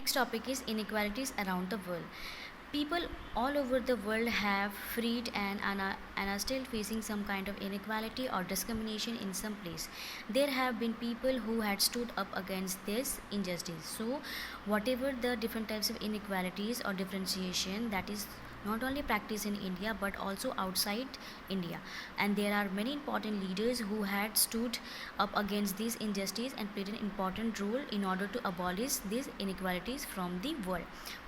next topic is inequalities around the world. People all over the world have freed and are still facing some kind of inequality or discrimination in some place. There have been people who had stood up against this injustice. So, whatever the different types of inequalities or differentiation that is not only practiced in India but also outside India. And there are many important leaders who had stood up against this injustice and played an important role in order to abolish these inequalities from the world.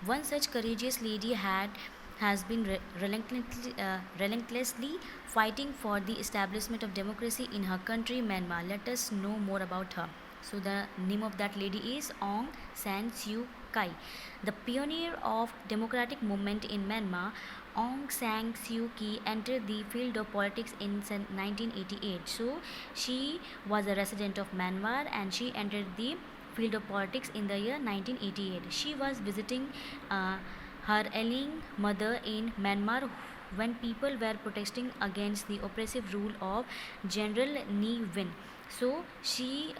One such courageous lady has been relentlessly fighting for the establishment of democracy in her country, Myanmar. Let us know more about her. So the name of that lady is Aung San Suu Kyi. The pioneer of democratic movement in Myanmar, Aung San Suu Kyi entered the field of politics in 1988. So she was a resident of Myanmar and she entered the field of politics in the year 1988. She was visiting her ailing mother in Myanmar when people were protesting against the oppressive rule of General Ne Win. So she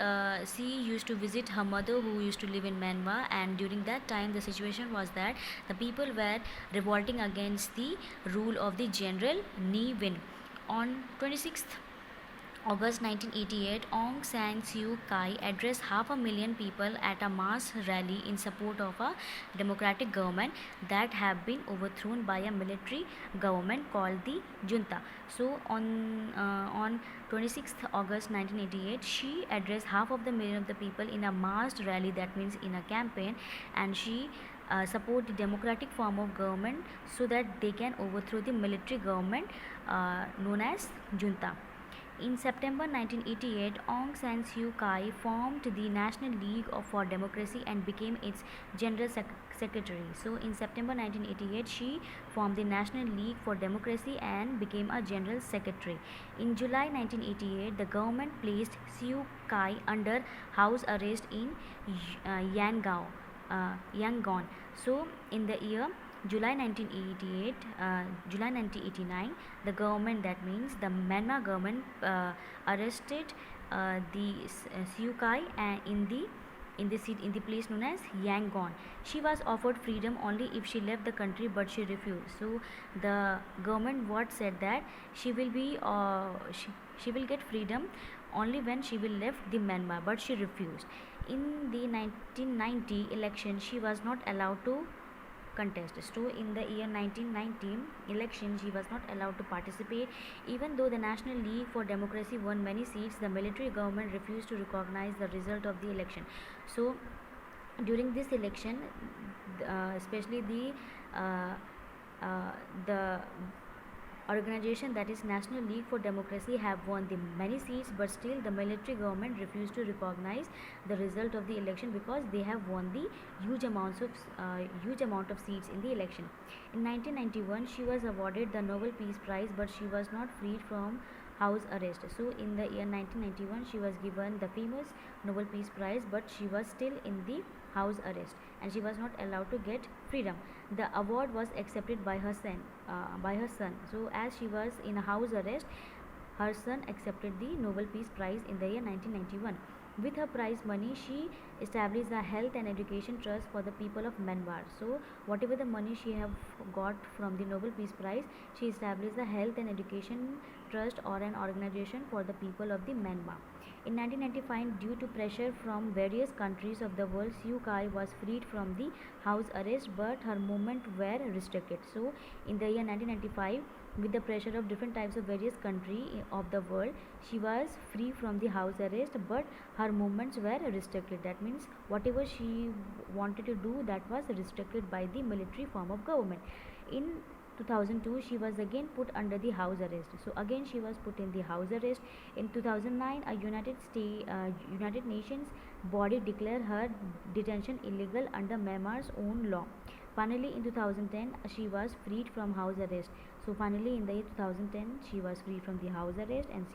used to visit her mother who used to live in Myanmar, and during that time the situation was that the people were revolting against the rule of the General Ne Win. On 26th August 1988, Aung San Suu Kyi addressed 500,000 people at a mass rally in support of a democratic government that had been overthrown by a military government called the junta. So on 26th August 1988, she addressed half of the million of the people in a mass rally, that means in a campaign, and she support the democratic form of government so that they can overthrow the military government known as junta. In September 1988, Aung San Suu Kyi formed the National League for Democracy and became its General Secretary. So, in September 1988, she formed the National League for Democracy and became a General Secretary. In July 1988, the government placed Suu Kyi under house arrest in Yangon. So, in the year July 1989, the government, that means the Myanmar government, arrested the Suu Kyi in the place known as Yangon. She was offered freedom only if she left the country, but she refused. So the government what said that she will be she will get freedom only when she will left the Myanmar, but she refused. In the 1990 election, she was not allowed to contest. So in the year 1919 election, she was not allowed to participate. Even though the National League for Democracy won many seats, the military government refused to recognize the result of the election. So during this election, especially the organization, that is National League for Democracy, have won the many seats, but still the military government refused to recognize the result of the election because they have won the huge amount of seats in the election. In 1991, she was awarded the Nobel Peace Prize, but she was not freed from house arrest. So in the year 1991, she was given the famous Nobel Peace Prize, but she was still in the house arrest and she was not allowed to get freedom. The award was accepted by her son. So as she was in a house arrest, her son accepted the Nobel Peace Prize in the year 1991. With her prize money, she established a health and education trust for the people of Myanmar. So whatever the money she have got from the Nobel Peace Prize, she established a health and education trust or an organization for the people of the Myanmar. In 1995, due to pressure from various countries of the world, Suu Kyi was freed from the house arrest, but her movement were restricted. So in the year 1995, with the pressure of different types of various countries of the world, she was free from the house arrest, but her movements were restricted. That means whatever she wanted to do, that was restricted by the military form of government. In 2002, she was again put under the house arrest. So again she was put in the house arrest. In 2009, a United Nations body declared her detention illegal under Myanmar's own law. Finally, in 2010, she was freed from house arrest. So finally, in the year 2010, she was freed from the house arrest, and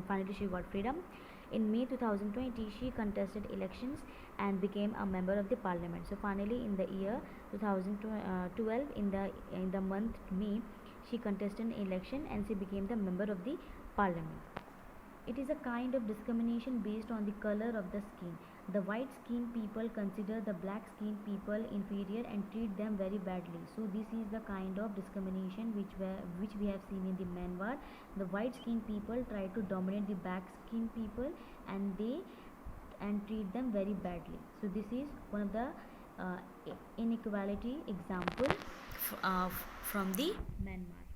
finally she got freedom. In May 2020, she contested elections and became a member of the parliament. So finally, in the year 2012, in the month May, she contested an election and she became the member of the parliament. It is a kind of discrimination based on the color of the skin. The white skinned people consider the black skinned people inferior and treat them very badly. So this is the kind of discrimination which we have seen in the Myanmar. The white skinned people try to dominate the black skinned people, and treat them very badly. So this is one of the inequality example from the Myanmar.